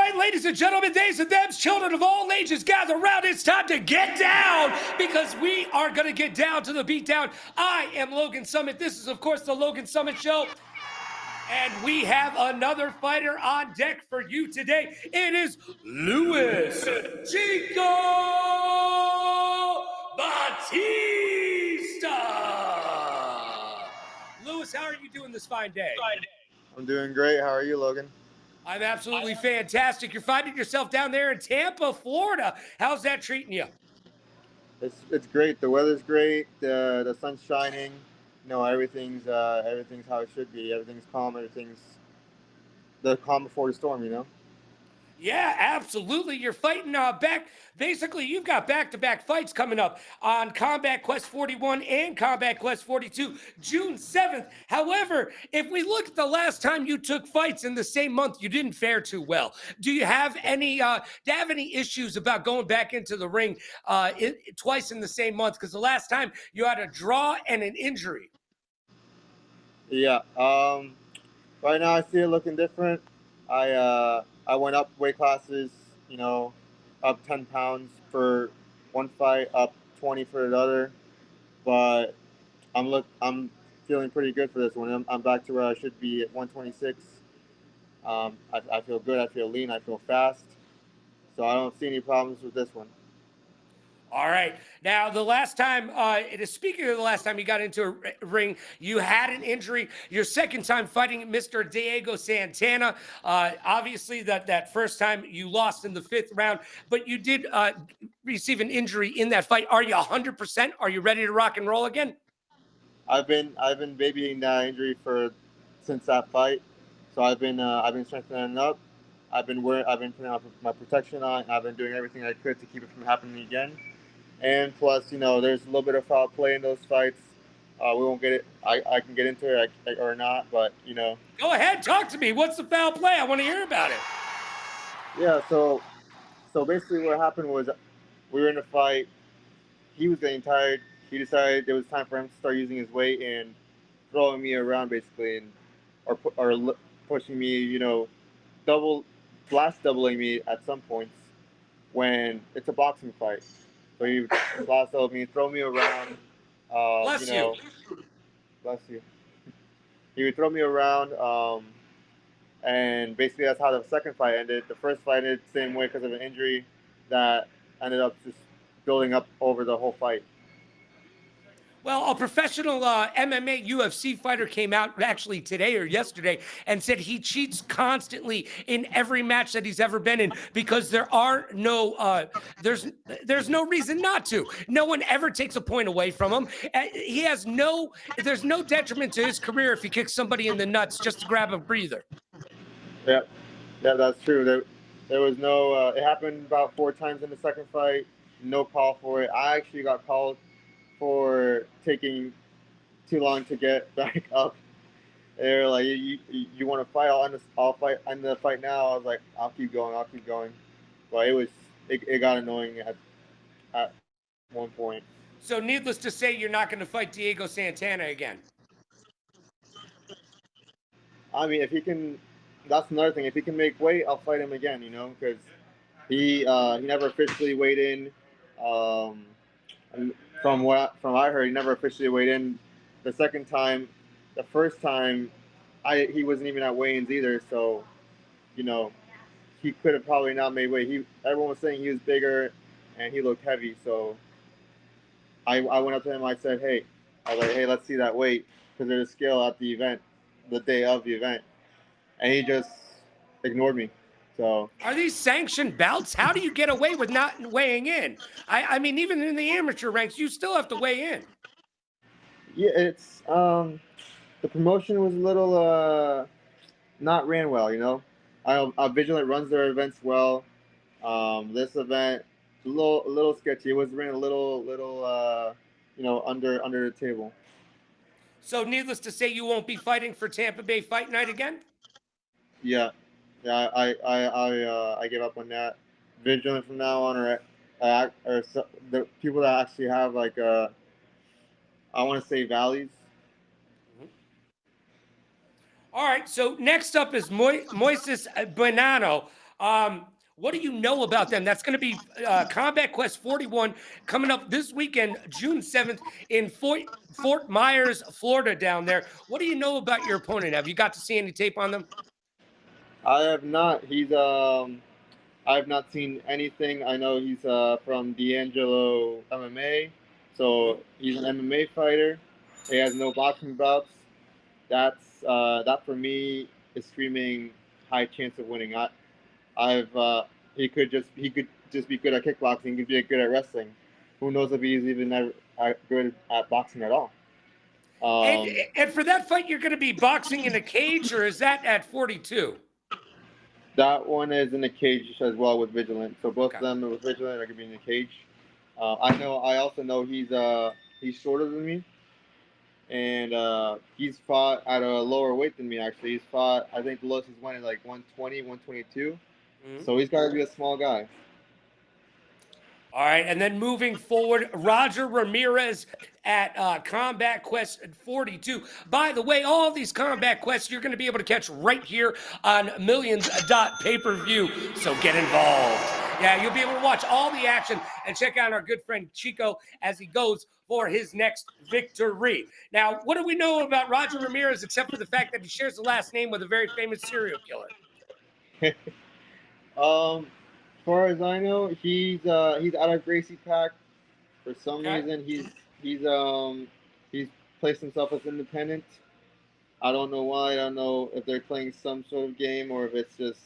right, ladies and gentlemen, theys and thems, children of all ages, gather around. It's time to get down because we are going to get down to the beatdown. I am Logan Summit. This is, of course, the Logan Summit Show. And we have another fighter on deck for you today. It is Luis Chico Bautista. Luis, how are you doing this fine day? I'm doing great. How are you, Logan? I'm absolutely fantastic. You're finding yourself down there in Tampa, Florida. How's that treating you? It's great. The weather's great. The sun's shining. Everything's how it should be. Everything's calm. Everything's the calm before the storm. Yeah, absolutely. You're fighting back. Basically, you've got back-to-back fights coming up on Combat Quest 41 and Combat Quest 42, June 7th. However, if we look at the last time you took fights in the same month, you didn't fare too well. Do you have any issues about going back into the ring twice in the same month? Because the last time you had a draw and an injury. Yeah. Right now I see it looking different. I went up weight classes. Up 10 pounds for one fight, up 20 for the other. But I'm feeling pretty good for this one. I'm back to where I should be at 126. I feel good. I feel lean. I feel fast. So I don't see any problems with this one. All right. Now, the last time, speaking of the last time you got into a ring, you had an injury. Your second time fighting Mr. Diego Santana. Obviously, that first time you lost in the 5th round, but you did receive an injury in that fight. Are you 100%? Are you ready to rock and roll again? I've been babying that injury since that fight. So I've been strengthening up. I've been putting my protection on. I've been doing everything I could to keep it from happening again. And plus, there's a little bit of foul play in those fights. We won't get it. I can get into it or not, but Go ahead, talk to me. What's the foul play? I want to hear about it. Yeah. So basically, what happened was we were in a fight. He was getting tired. He decided it was time for him to start using his weight and throwing me around, basically, and or pushing me. Doubling me at some points when it's a boxing fight. So he blast doubled me, throw me around. Bless you. Bless you. He would throw me around, and basically that's how the second fight ended. The first fight ended the same way because of an injury that ended up just building up over the whole fight. Well, a professional MMA UFC fighter came out actually today or yesterday and said he cheats constantly in every match that he's ever been in because there's no reason not to. No one ever takes a point away from him. There's no detriment to his career if he kicks somebody in the nuts just to grab a breather. Yeah, that's true. There was no. It happened about 4 times in the second fight. No call for it. I actually got called for taking too long to get back up. They're like, you want to fight? I'll fight. End the fight now. I was like, I'll keep going. But it got annoying at one point. So needless to say, you're not going to fight Diego Santana again. I mean, if he can, that's another thing. If he can make weight, I'll fight him again. Because he never officially weighed in. And from what I heard, he never officially weighed in. The second time, the first time, he wasn't even at weigh-ins either. So, he could have probably not made weight. Everyone was saying he was bigger, and he looked heavy. So, I went up to him. I was like, hey, let's see that weight because there's a scale at the event, the day of the event, and he just ignored me. So, are these sanctioned bouts? How do you get away with not weighing in? I mean, even in the amateur ranks, you still have to weigh in. Yeah, it's the promotion was a little not ran well. Vigilant runs their events well. This event a little sketchy. It was ran a little under the table. So, needless to say, you won't be fighting for Tampa Bay Fight Night again? Yeah, I gave up on that. Vigilant from now on, or the people that actually have I want to say values. All right, so next up is Moises Bonanno. What do you know about them? That's going to be Combat Quest 41 coming up this weekend, June 7th, in Fort Myers, Florida, down there. What do you know about your opponent? Have you got to see any tape on them? I have not. I have not seen anything. I know he's from D'Angelo MMA, so Mhm. he's an MMA fighter. He has no boxing bouts. That for me is screaming high chance of winning. I've he could just be good at kickboxing. He could be good at wrestling. Who knows if he's even good at boxing at all? And Um, and for that fight, you're going to be boxing in a cage, or is that at 42? that one is in a cage as well with Vigilant. So both of Okay. them with Vigilant are gonna be in a cage. I know. I also know he's shorter than me, and he's fought at a lower weight than me. Actually, he's fought. I think the lowest he's won is like 120, 122. Mhm. So he's got to be a small guy. All right, and then moving forward, Roger Ramirez at Combat Quest 42. By the way, all these Combat Quests you're going to be able to catch right here on Millions pay per view. So get involved. Yeah, you'll be able to watch all the action and check out our good friend Chico as he goes for his next victory. Now, what do we know about Roger Ramirez except for the fact that he shares the last name with a very famous serial killer? As far as I know, he's out of Gracie Pack. For some Okay. reason, he's he's placed himself as independent. I don't know why. I don't know if they're playing some sort of game or if it's just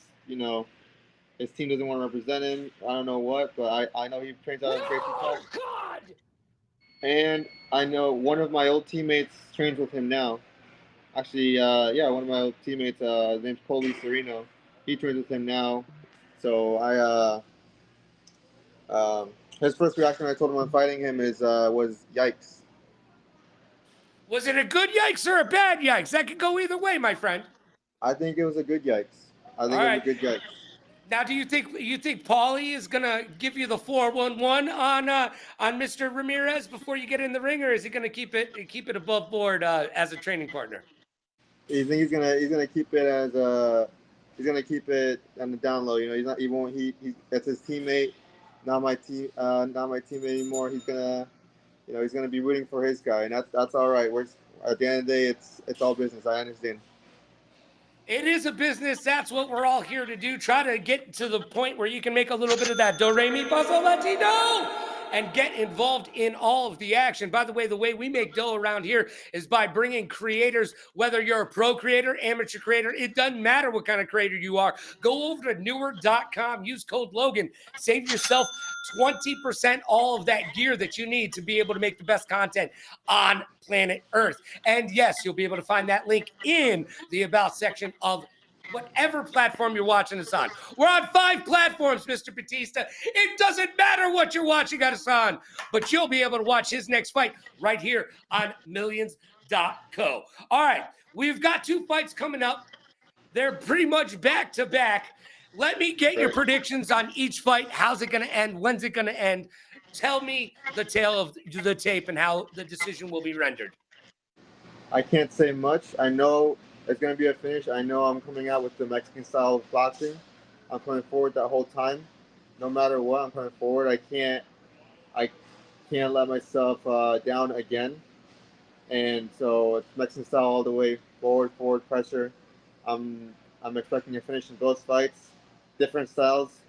his team doesn't want to represent him. I don't know what, but I know he trains out of Gracie Pack, Oh, God! and I know one of my old teammates trains with him now. Actually, yeah, one of my old teammates, his name's Colby Sereno. He trains with him now. So his first reaction when I told him I'm fighting him was yikes. Was it a good yikes or a bad yikes? That could go either way, my friend. I think it was a good yikes. I All think it was a right. good yikes. Now, do you think Paulie is gonna give you the 411 on Mr. Ramirez before you get in the ring, or is he gonna keep it above board as a training partner? You think he's gonna keep it as he's gonna keep it on the down low. He's not he won't he that's his teammate, not my teammate anymore. He's gonna be rooting for his guy, and that's all right. We're at the end of the day, it's all business. I understand. It is a business. That's what we're all here to do. Try to get to the point where you can make a little bit of that do re mi fa sol la ti do and get involved in all of the action. By the way we make dough around here is by bringing creators, whether you're a pro creator, amateur creator, it doesn't matter what kind of creator you are. Go over to newer.com, use code Logan, save yourself 20% all of that gear that you need to be able to make the best content on planet Earth. And yes, you'll be able to find that link in the About section of whatever platform you're watching us on. We're on 5 platforms, Mr. Batista. It doesn't matter what you're watching us on, but you'll be able to watch his next fight right here on millions.co. All right, we've got 2 fights coming up. They're pretty much back to back. Let me get your Right. predictions on each fight. How's it going to end? When's it going to end? Tell me the tale of the tape and how the decision will be rendered. I can't say much. I know it's gonna be a finish. I know I'm coming out with the Mexican style of boxing. I'm coming forward that whole time. No matter what, I'm coming forward. I can't let myself down again. And so it's Mexican style all the way forward, forward pressure. I'm expecting a finish in both fights. Different styles.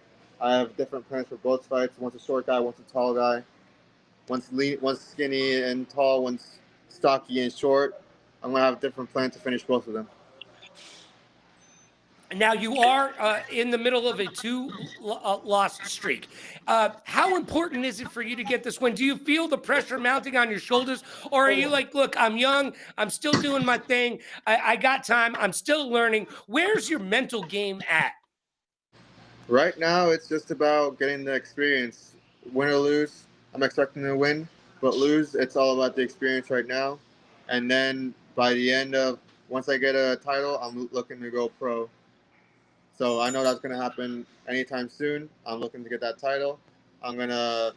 I have different plans for both fights. One's a short guy, one's a tall guy. One's lean, one's skinny and tall, one's stocky and short. I'm gonna have a different plan to finish both of them. Now you are in the middle of a 2 lost streak. How important is it for you to get this win? Do you feel the pressure mounting on your shoulders, or are you like, look, I'm young, I'm still doing my thing, I got time, I'm still learning? Where's your mental game at? Right now, it's just about getting the experience. Win or lose, I'm expecting to win, but lose, it's all about the experience right now. And then by the end of once I get a title, I'm looking to go pro. So I know that's gonna happen anytime soon. I'm looking to get that title. I'm gonna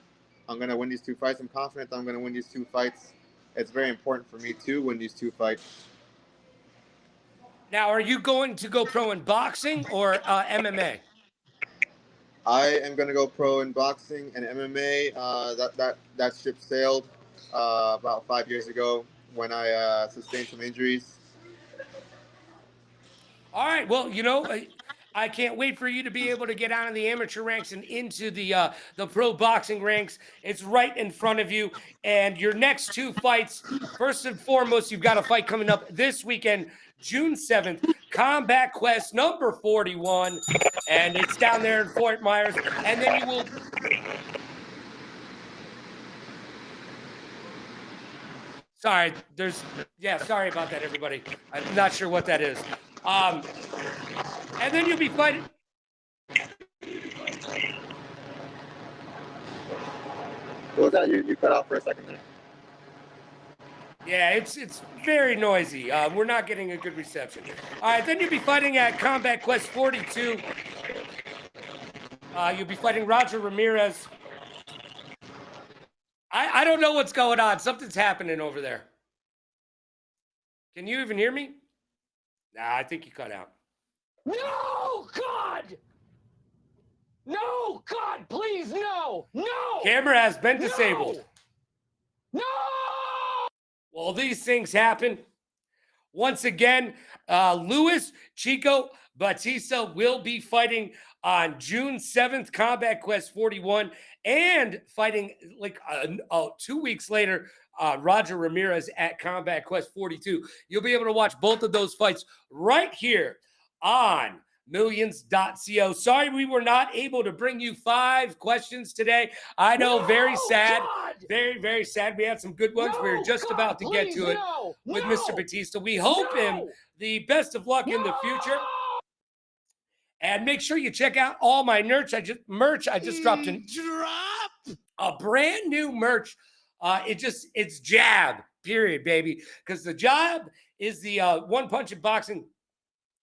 I'm gonna win these 2 fights. I'm confident I'm gonna win these 2 fights. It's very important for me to win these 2 fights. Now, are you going to go pro in boxing or MMA? I am gonna go pro in boxing and MMA. That ship sailed about 5 years ago when I sustained some injuries. All right. Well, I can't wait for you to be able to get out of the amateur ranks and into the pro boxing ranks. It's right in front of you. And your next two fights, first and foremost, you've got a fight coming up this weekend, June 7th, Combat Quest number 41. And it's down there in Fort Myers. And then you will. Sorry, sorry about that, everybody. I'm not sure what that is. And then you'll be fighting. What was that? You cut off for a second there. Yeah, it's very noisy. We're not getting a good reception. All right, then you'll be fighting at Combat Quest 42. You'll be fighting Roger Ramirez. I don't know what's going on. Something's happening over there. Can you even hear me? Nah, I think you cut out. No, God! No, God, please, no! No! Camera has been disabled. No! Well, these things happen. Once again, Luis Chico Bautista will be fighting on June 7th, Combat Quest 41, and fighting like 2 weeks later, Roger Ramirez at Combat Quest 42. You'll be able to watch both of those fights right here on millions.co. Sorry we were not able to bring you 5 questions today. I know, very sad. God! Very, very sad. We had some good ones. We were just about to get to it with Mr. Bautista. We hope him the best of luck in the future. And make sure you check out all my merch. I just dropped a brand new merch. It's jab, period, baby. Because the jab is the one punch in boxing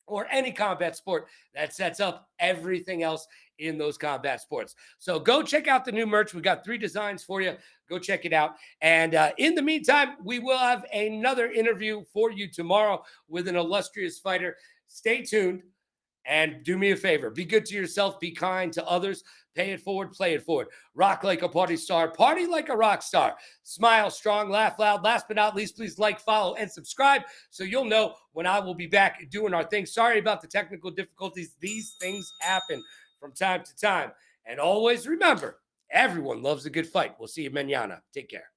or any combat sport that sets up everything else in those combat sports. So go check out the new merch. We got 3 designs for you. Go check it out. And in the meantime, we will have another interview for you tomorrow with an illustrious fighter. Stay tuned and do me a favor. Be good to yourself. Be kind to others. Pay it forward. Play it forward. Rock like a party star. Party like a rock star. Smile strong. Laugh loud. Last but not least, please like, follow, and subscribe so you'll know when I will be back doing our thing. Sorry about the technical difficulties. These things happen from time to time. And always remember, everyone loves a good fight. We'll see you mañana. Take care.